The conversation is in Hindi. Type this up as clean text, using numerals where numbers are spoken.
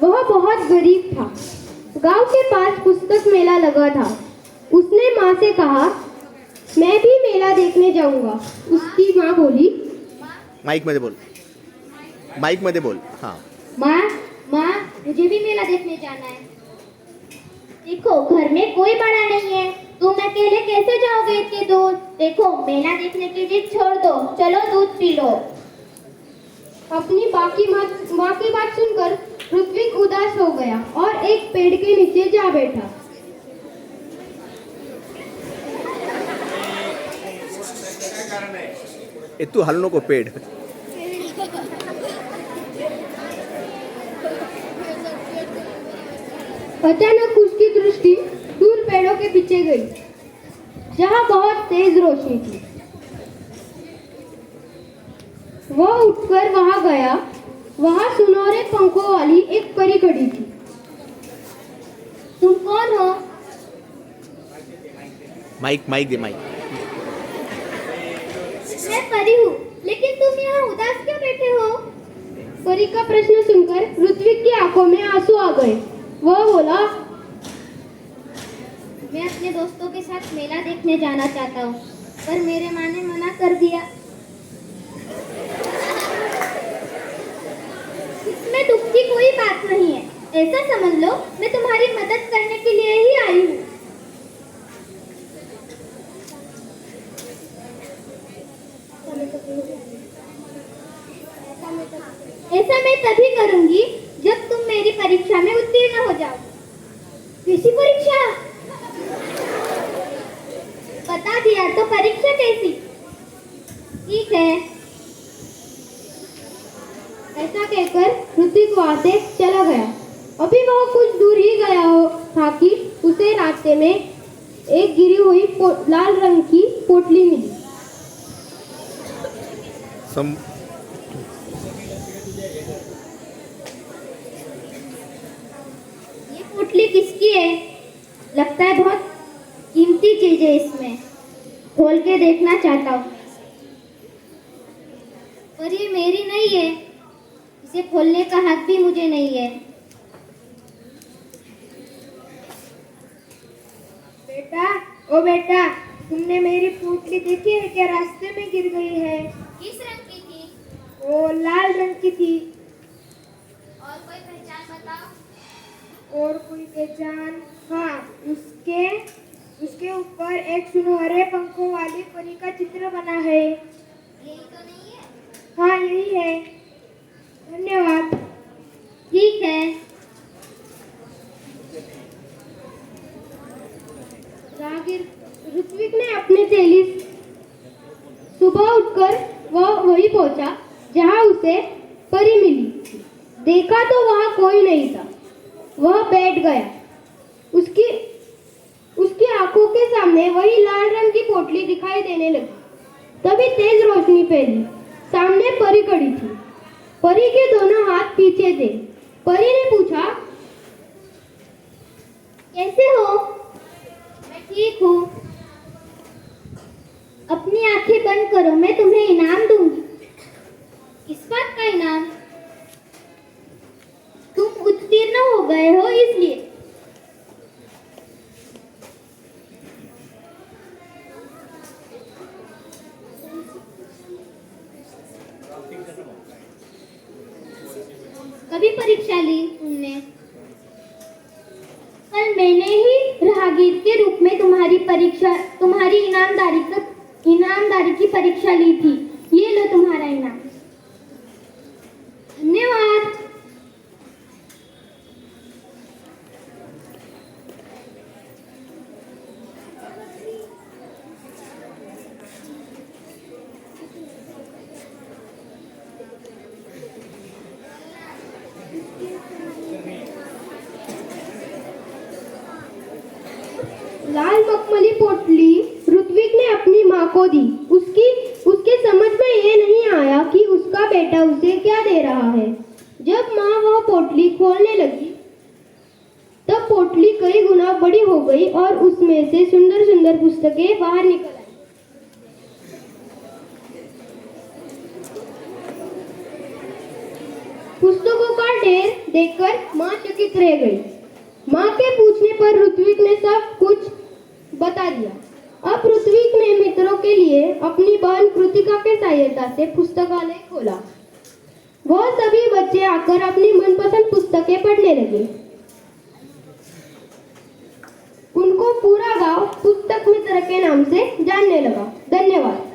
वह बहुत गरीब था। गांव के पास पुस्तक मेला लगा था। उसने माँ से कहा, मैं भी मेला देखने जाऊंगा। उसकी माँ बोली, माइक मध्ये बोल, माइक मध्ये बोल. हां. माँ माँ मुझे भी मेला देखने जाना है। देखो घर में कोई बड़ा नहीं है, तुम अकेले कैसे जाओगे इतने दूर? देखो मेला देखने की जिद छोड़ दो, चलो दूध पी लो। अपनी माँ की बात सुनकर ऋत्विक उदास हो गया और एक पेड़ के नीचे जा बैठा। ए तू हलू नको पेड. अचानक उसकी दृष्टि दूर पेड़ों के पीछे गई, जहाँ बहुत तेज रोशनी थी। वह उठकर वहां गया। वहां सुनहरे पंखों वाली एक परी खड़ी थी। तुम कौन हो? माइक माइक दे माइक. मैं परी हूँ, लेकिन तुम यहाँ उदास क्यों बैठे हो? परी का प्रश्न सुनकर ऋत्विक की आंखों में आंसू आ गए। वह बोला, मैं अपने दोस्तों के साथ मेला देखने जाना चाहता हूँ, पर मेरे माँ ने मना कर दिया। इसमें दुख की कोई बात नहीं है। ऐसा समझ लो मैं तुम्हारी मदद करने के लिए ही आई हूँ। ऐसा मैं तभी करूंगी जब तुम मेरी परीक्षा में उत्तीर्ण हो जाओ। कैसी परीक्षा? बता दिया तो परीक्षा कैसी? ठीक है। ऐसा कहकर ऋत्विक वहां से चला गया। अभी वह कुछ दूर ही गया हो था कि उसे रास्ते में एक गिरी हुई लाल रंग की पोटली मिली। ये पोटली किसकी है? लगता है बहुत कीमती चीज है इसमें। खोल के देखना चाहता हूँ, पर ये मेरी नहीं है। इसे खोलने का हक भी मुझे नहीं है। बेटा, ओ बेटा, तुमने मेरी पोटली देखी है क्या? रास्ते में गिर गई है। किस रंग की थी? वो लाल रंग की थी। और कोई पहचान बताओ। और कोई पहचान? हाँ, उसके ऊपर एक सुनहरे पंखों वाली परी का चित्र बना है। यही तो नहीं है? हाँ, यही है। धन्यवाद। ठीक है। राहगीर ऋत्विक ने अपने थैली सुबह उठकर वह वहीं पहुंचा जहां उसे परी मिली। देखा तो वहां कोई नहीं था। वह बैठ गया। उसकी आंखों के सामने वही लाल रंग की पोटली दिखाई देने लगी। तभी तेज रोशनी फैली। सामने परी खड़ी थी। परी के दोनों हाथ पीछे थे। परी ने पूछा, कैसे हो? मैं ठीक हूँ। अपनी आंखें बंद करो, मैं तुम्हें इनाम दूंगी। किस बात का इनाम? तुम उत्तीर्ण हो गए हो इसलिए। कभी परीक्षा ली तुमने? कल मैंने ही राहगीर के रूप में तुम्हारी ईमानदारी की परीक्षा ली थी। ये लो तुम्हारा इनाम। धन्यवाद। लाल मखमली पोटली ऋत्विक ने अपनी माँ को दी। उसके समझ में ये नहीं आया कि उसका बेटा उसे क्या दे रहा है। जब माँ वह पोटली खोलने लगी तब पोटली कई गुना बड़ी हो गई और उसमें से सुंदर सुंदर पुस्तकें बाहर निकल आई। पुस्तकों का ढेर देखकर माँ चकित रह गई। माँ के पूछने पर ऋत्विक ने सब कुछ बता दिया। अब ऋत्विक ने मित्रों के लिए अपनी बहन कृतिका के सहायता से पुस्तकालय खोला। वह सभी बच्चे आकर अपनी मनपसंद पुस्तकें पढ़ने लगे। उनको पूरा गांव पुस्तक मित्र के नाम से जानने लगा। धन्यवाद।